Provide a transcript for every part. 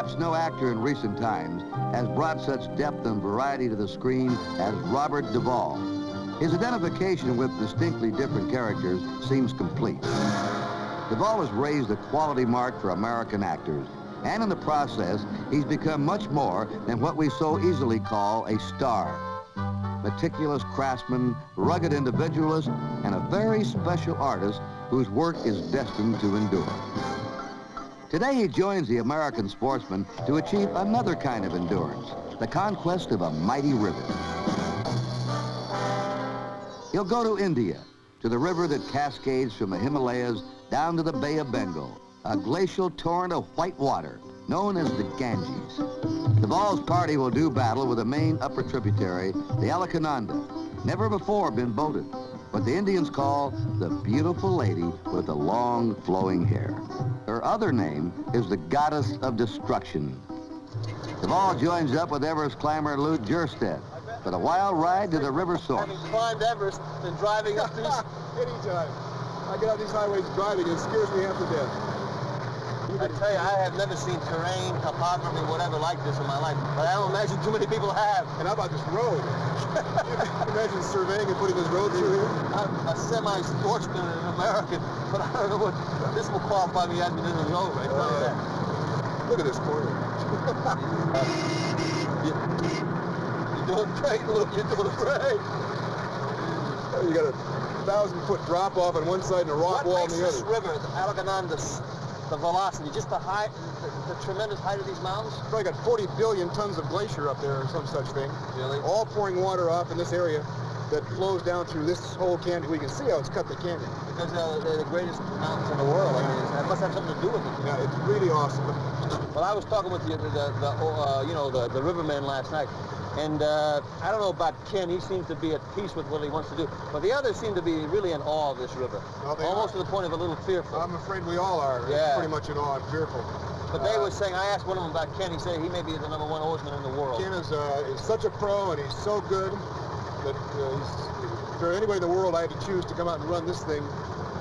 Perhaps no actor in recent times has brought such depth and variety to the screen as Robert Duvall. His identification with distinctly different characters seems complete. Duvall has raised the quality mark for American actors, and in the process, he's become much more than what we so easily call a star. Meticulous craftsman, rugged individualist, and a very special artist whose work is destined to endure. Today, he joins the American sportsman to achieve another kind of endurance, the conquest of a mighty river. He'll go to India, to the river that cascades from the Himalayas down to the Bay of Bengal, a glacial torrent of white water known as the Ganges. Duvall's party will do battle with the main upper tributary, the Alaknanda, never before been boated, what the Indians call the beautiful lady with the long flowing hair. Her other name is the goddess of destruction. Duvall joins up with Everest climber Lute Jerstad for the wild ride to the river source. Having climbed Everest and driving up these... Anytime. I get out these highways driving, it scares me half to death. I tell you, I have never seen terrain, topography, whatever like this in my life, but I don't imagine too many people have. And how about this road? Imagine surveying and putting this road through here. I'm a semi-sportsman and an American, but I don't know what... This will qualify me as an road, right? Look at this corner. You're doing great, Luke. You're doing great. You got a 1,000-foot drop off on one side and a rock wall on the other. What makes this river, the Alaknanda, the velocity, just the height, the tremendous height of these mountains? Probably got 40 billion tons of glacier up there or some such thing. Really? All pouring water off in this area that flows down through this whole canyon. We can see how it's cut the canyon. Because they're the greatest mountains in the world. I mean, it must have something to do with it. Yeah, it's really awesome. Well, I was talking with the riverman last night, and I don't know about Ken. He seems to be at peace with what he wants to do, but the others seem to be really in awe of this river, well, almost to the point of a little fearful. I'm afraid we all are. Yeah. Pretty much in awe and fearful. But they were saying, I asked one of them about Ken. He said he may be the #1 oarsman in the world. Ken is such a pro, and he's so good that for anybody in the world I had to choose to come out and run this thing,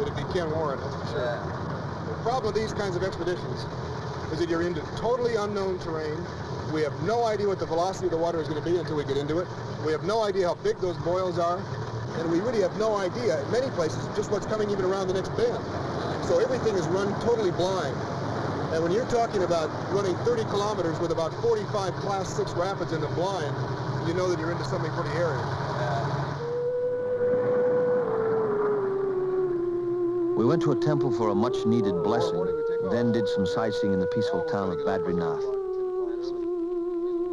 it'd be Ken Warrren, that's for sure. Yeah. The problem with these kinds of expeditions is that you're into totally unknown terrain. We have no idea what the velocity of the water is going to be until we get into it. We have no idea how big those boils are, and we really have no idea, in many places, just what's coming even around the next bend. So everything is run totally blind. And when you're talking about running 30 kilometers with about 45 Class 6 rapids in the blind, you know that you're into something pretty hairy. We went to a temple for a much-needed blessing, then did some sightseeing in the peaceful town of Badrinath.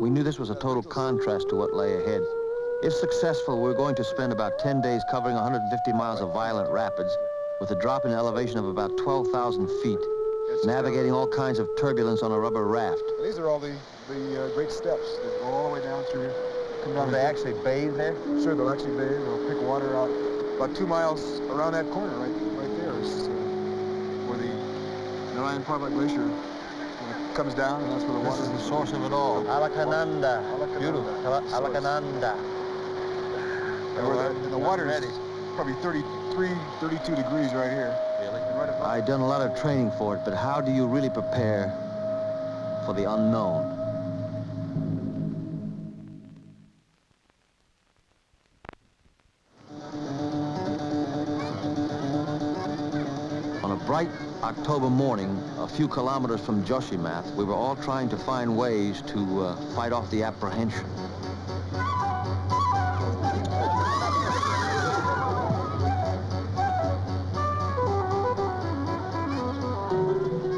We knew this was a total contrast to what lay ahead. If successful, we were going to spend about 10 days covering 150 miles of violent rapids with a drop in elevation of about 12,000 feet, navigating all kinds of turbulence on a rubber raft. These are all the great steps that go all the way down through here. Come down. Do they actually bathe there? Sure, they'll actually bathe. They'll pick water out about 2 miles around that corner right there is where the Narayan Parbat Glacier comes down, and that's where the water This is the source of it all. Alaknanda. Beautiful. Alaknanda. And the water is probably 33, 32 degrees right here. Really? I'd done a lot of training for it, but how do you really prepare for the unknown? On a bright October morning, a few kilometers from Joshimath, we were all trying to find ways to fight off the apprehension.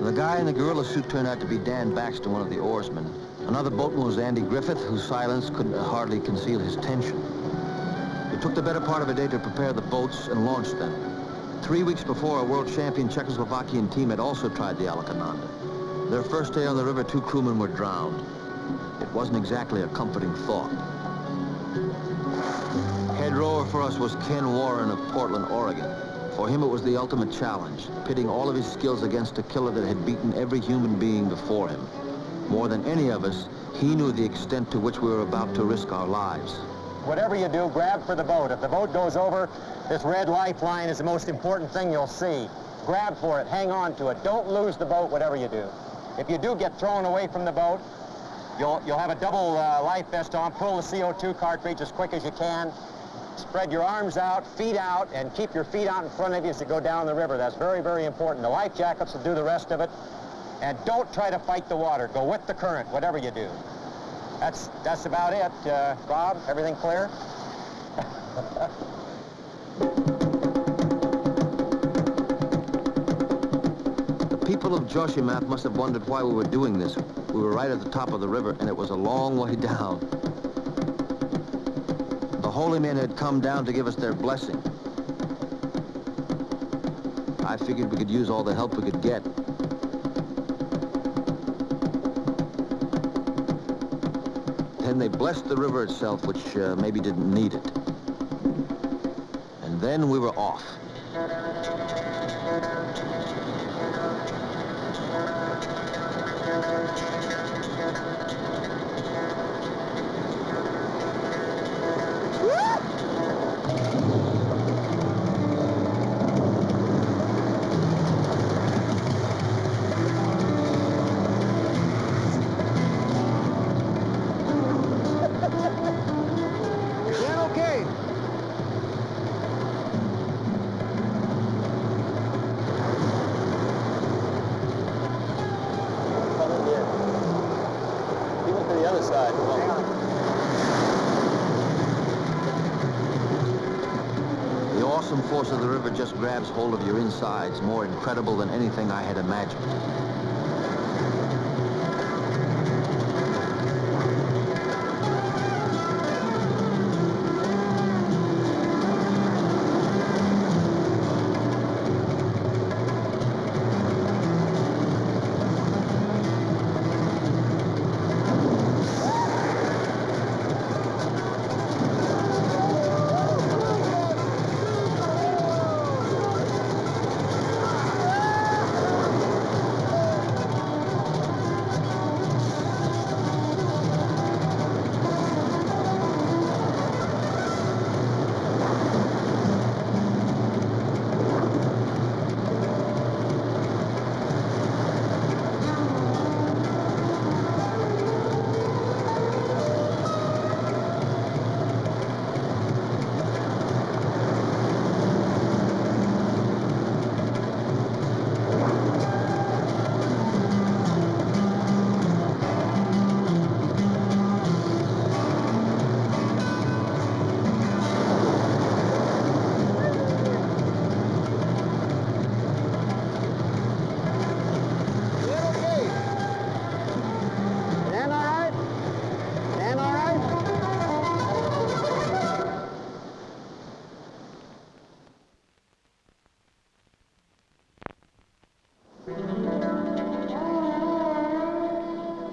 The guy in the gorilla suit turned out to be Dan Baxter, one of the oarsmen. Another boatman was Andy Griffith, whose silence could hardly conceal his tension. It took the better part of a day to prepare the boats and launch them. 3 weeks before, a world champion Czechoslovakian team had also tried the Alaknanda. Their first day on the river, 2 crewmen were drowned. It wasn't exactly a comforting thought. Head rower for us was Ken Warrren of Portland, Oregon. For him, it was the ultimate challenge, pitting all of his skills against a killer that had beaten every human being before him. More than any of us, he knew the extent to which we were about to risk our lives. Whatever you do, grab for the boat. If the boat goes over, this red lifeline is the most important thing you'll see. Grab for it, hang on to it. Don't lose the boat, whatever you do. If you do get thrown away from the boat, you'll have a double life vest on. Pull the CO2 cartridge as quick as you can. Spread your arms out, feet out, and keep your feet out in front of you as you go down the river. That's very, very important. The life jackets will do the rest of it. And don't try to fight the water. Go with the current, whatever you do. That's about it. Bob, everything clear? The people of Joshimath must have wondered why we were doing this. We were right at the top of the river, and it was a long way down. The holy men had come down to give us their blessing. I figured we could use all the help we could get. Then they blessed the river itself, which maybe didn't need it. And then we were off. The force of the river just grabs hold of your insides, more incredible than anything I had imagined.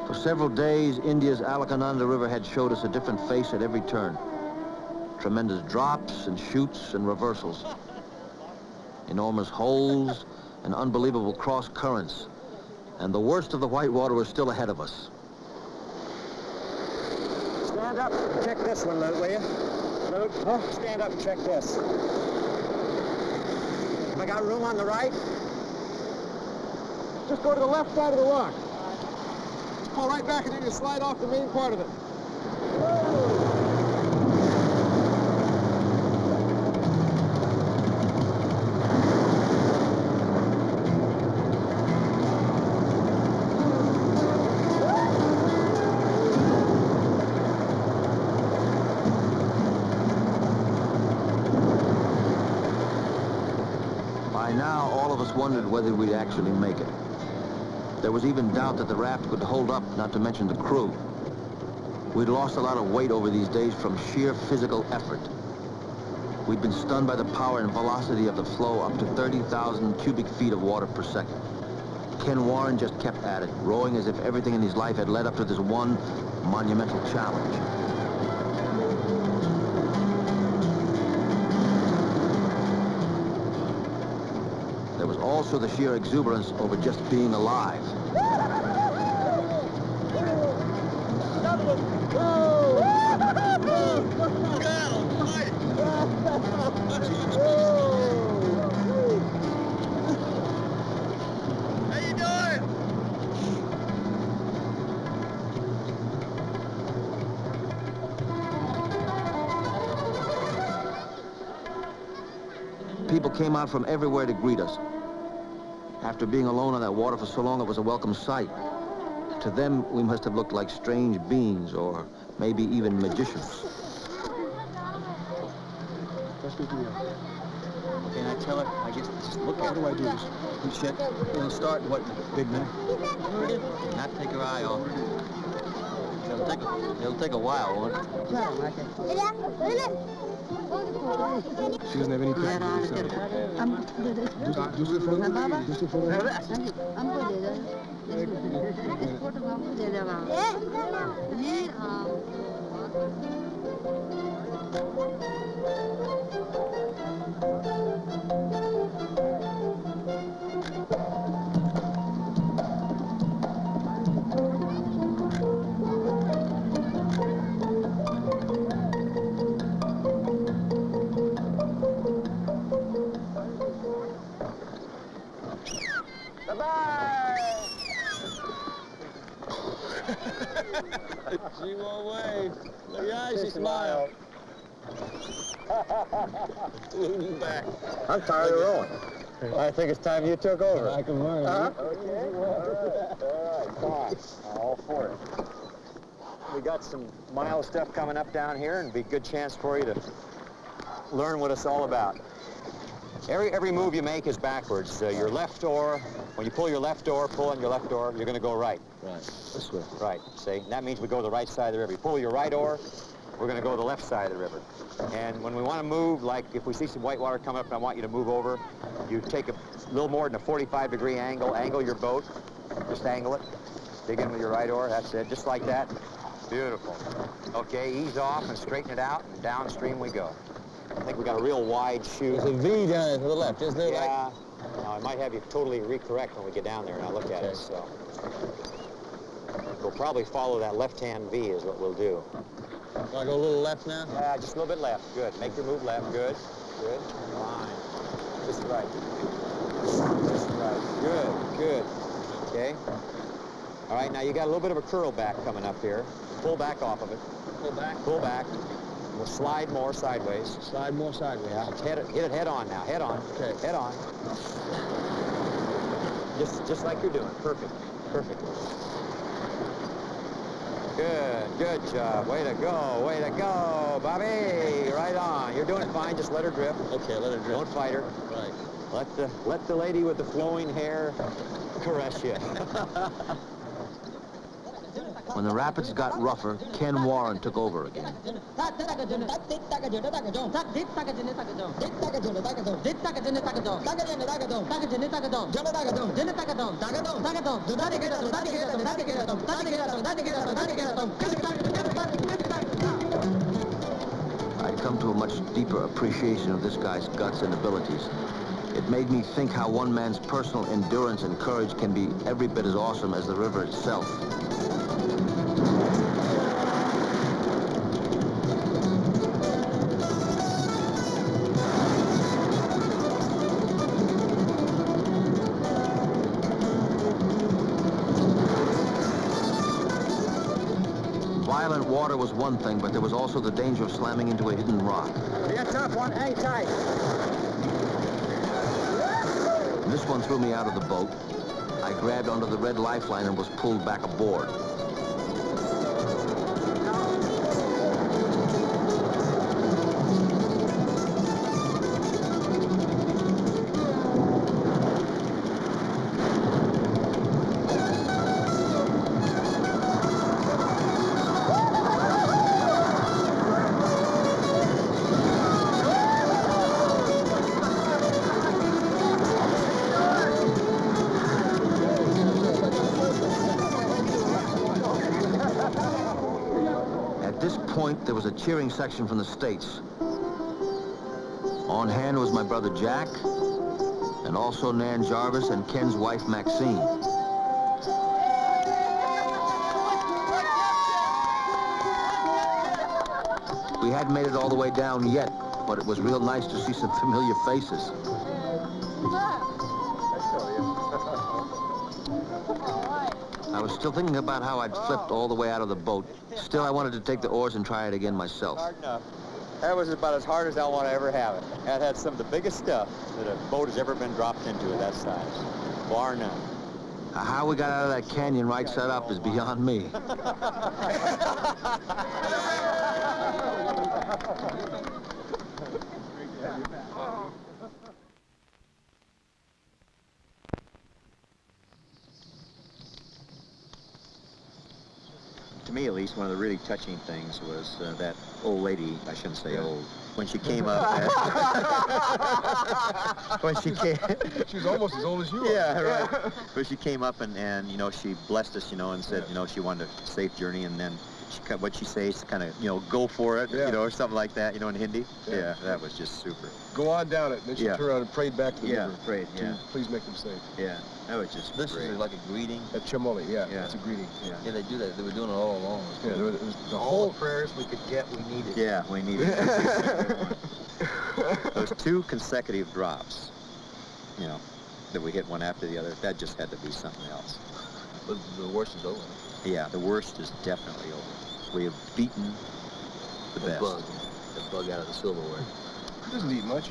For several days, India's Alaknanda River had showed us a different face at every turn. Tremendous drops and chutes and reversals. Enormous holes and unbelievable cross currents. And the worst of the white water was still ahead of us. Stand up and check this one, Lute, will you? Lute, stand up and check this. Have I got room on the right? Just go to the left side of the rock. Just pull right back and then you slide off the main part of it. By now, all of us wondered whether we'd actually make it. There was even doubt that the raft could hold up, not to mention the crew. We'd lost a lot of weight over these days from sheer physical effort. We'd been stunned by the power and velocity of the flow up to 30,000 cubic feet of water per second. Ken Warrren just kept at it, rowing as if everything in his life had led up to this one monumental challenge. There was also the sheer exuberance over just being alive. People came out from everywhere to greet us. After being alone on that water for so long, it was a welcome sight. To them, we must have looked like strange beings, or maybe even magicians. Can I tell her? I just look at How do I do this? You should. We'll start what? Big man. Not take her eye off. It'll take a while, won't it? She doesn't have any practice. She won't wave. Look at she smiled. Leaning back. I'm tired of rowing. I think it's time you took over. I can learn. Okay. All right. Come on. All for it. We got some mild stuff coming up down here, and it'd be a good chance for you to learn what it's all about. Every move you make is backwards. Your left oar, when you pull your left oar, pull on your left oar, you're going to go right. Right. This way. Right. See, that means we go to the right side of the river. You pull your right oar, we're going to go to the left side of the river. And when we want to move, like if we see some white water coming up and I want you to move over, you take a little more than a 45-degree angle your boat, just angle it, dig in with your right oar, that's it, just like that. Beautiful. Okay, ease off and straighten it out, and downstream we go. I think we got a real wide chute. There's a V down to the left, isn't there? Yeah. I might have you totally recorrect when we get down there and I look at it, so. We'll probably follow that left-hand V is what we'll do. Want to go a little left now? Yeah, just a little bit left. Good. Make your move left. Good. Good. Fine. Just right. Just right. Good. Good. Okay. All right, now you got a little bit of a curl back coming up here. Pull back off of it. Pull back. Pull back. We'll slide more sideways. Slide more sideways. Yeah, hit it head on now. Head on. Okay. Head on. Just like you're doing. Perfect. Perfect. Good, good job. Way to go, Bobby. Right on. You're doing it fine. Just let her drift. Okay, let her drift. Don't fight her. Right. Let the lady with the flowing hair caress you. When the rapids got rougher, Ken Warrren took over again. I'd come to a much deeper appreciation of this guy's guts and abilities. It made me think how one man's personal endurance and courage can be every bit as awesome as the river itself. Violent water was one thing, but there was also the danger of slamming into a hidden rock. Be a tough one. Hang tight. This one threw me out of the boat. I grabbed onto the red lifeline and was pulled back aboard. There was a cheering section from the States. On hand was my brother Jack, and also Nan Jarvis and Ken's wife Maxine. We hadn't made it all the way down yet, but it was real nice to see some familiar faces. I was still thinking about how I'd flipped all the way out of the boat. Still, I wanted to take the oars and try it again myself. Hard enough. That was about as hard as I want to ever have it. That had some of the biggest stuff that a boat has ever been dropped into at that size, bar none. How we got out of that canyon right side up is beyond me. To me, at least, one of the really touching things was that old lady, I shouldn't say old, when she came up. When she came... She's almost as old as you are. Yeah, right. But she came up and you know, she blessed us, you know, and said, you know, she wanted a safe journey, and then what she says, kind of, you know, go for it, you know, or something like that, you know, in Hindi. Yeah, that was just super. Go on down it, and then she turned around and prayed back to the river. Prayed, Please make them safe. Yeah, that was just This great. is like a greeting. At Chamoli, it's a greeting. Yeah, they do that. They were doing it all along. Yeah, there was the All whole... the prayers we could get, we needed. Yeah, we needed it. Those 2 consecutive drops, you know, that we hit one after the other, that just had to be something else. But the worst is over. Yeah, the worst is definitely over. We have beaten the best. The bug out of the silverware. He doesn't eat much.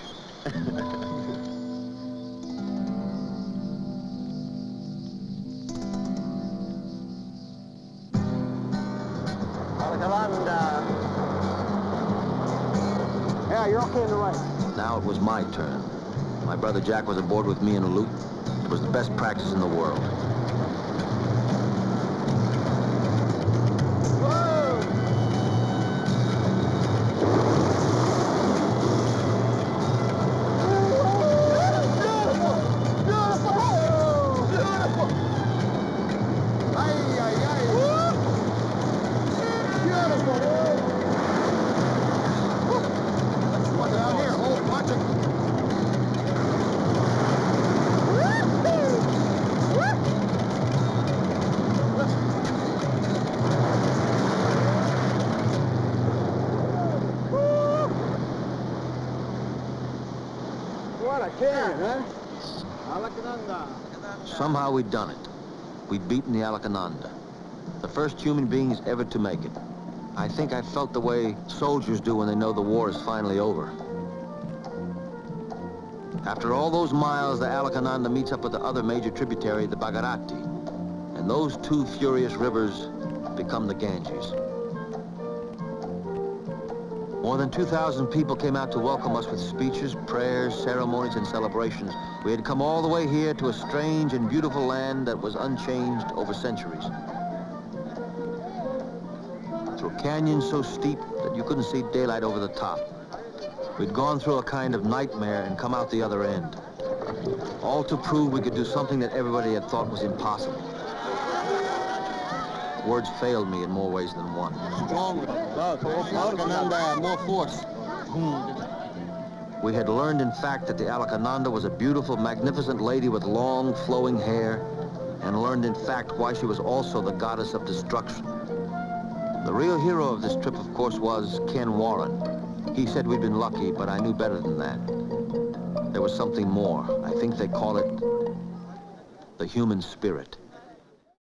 Alaknanda. Yeah, you're okay in the right. Now it was my turn. My brother Jack was aboard with me in a Lute. It was the best practice in the world. Somehow we'd done it. We'd beaten the Alaknanda, the first human beings ever to make it. I think I felt the way soldiers do when they know the war is finally over. After all those miles, the Alaknanda meets up with the other major tributary, the Bhagirati, and those 2 furious rivers become the Ganges. More than 2,000 people came out to welcome us with speeches, prayers, ceremonies, and celebrations. We had come all the way here to a strange and beautiful land that was unchanged over centuries. Through canyons so steep that you couldn't see daylight over the top. We'd gone through a kind of nightmare and come out the other end. All to prove we could do something that everybody had thought was impossible. Words failed me in more ways than one. Stronger. Alaknanda, more force. We had learned, in fact, that the Alaknanda was a beautiful, magnificent lady with long, flowing hair, and learned, in fact, why she was also the goddess of destruction. The real hero of this trip, of course, was Ken Warrren. He said we'd been lucky, but I knew better than that. There was something more. I think they call it the human spirit.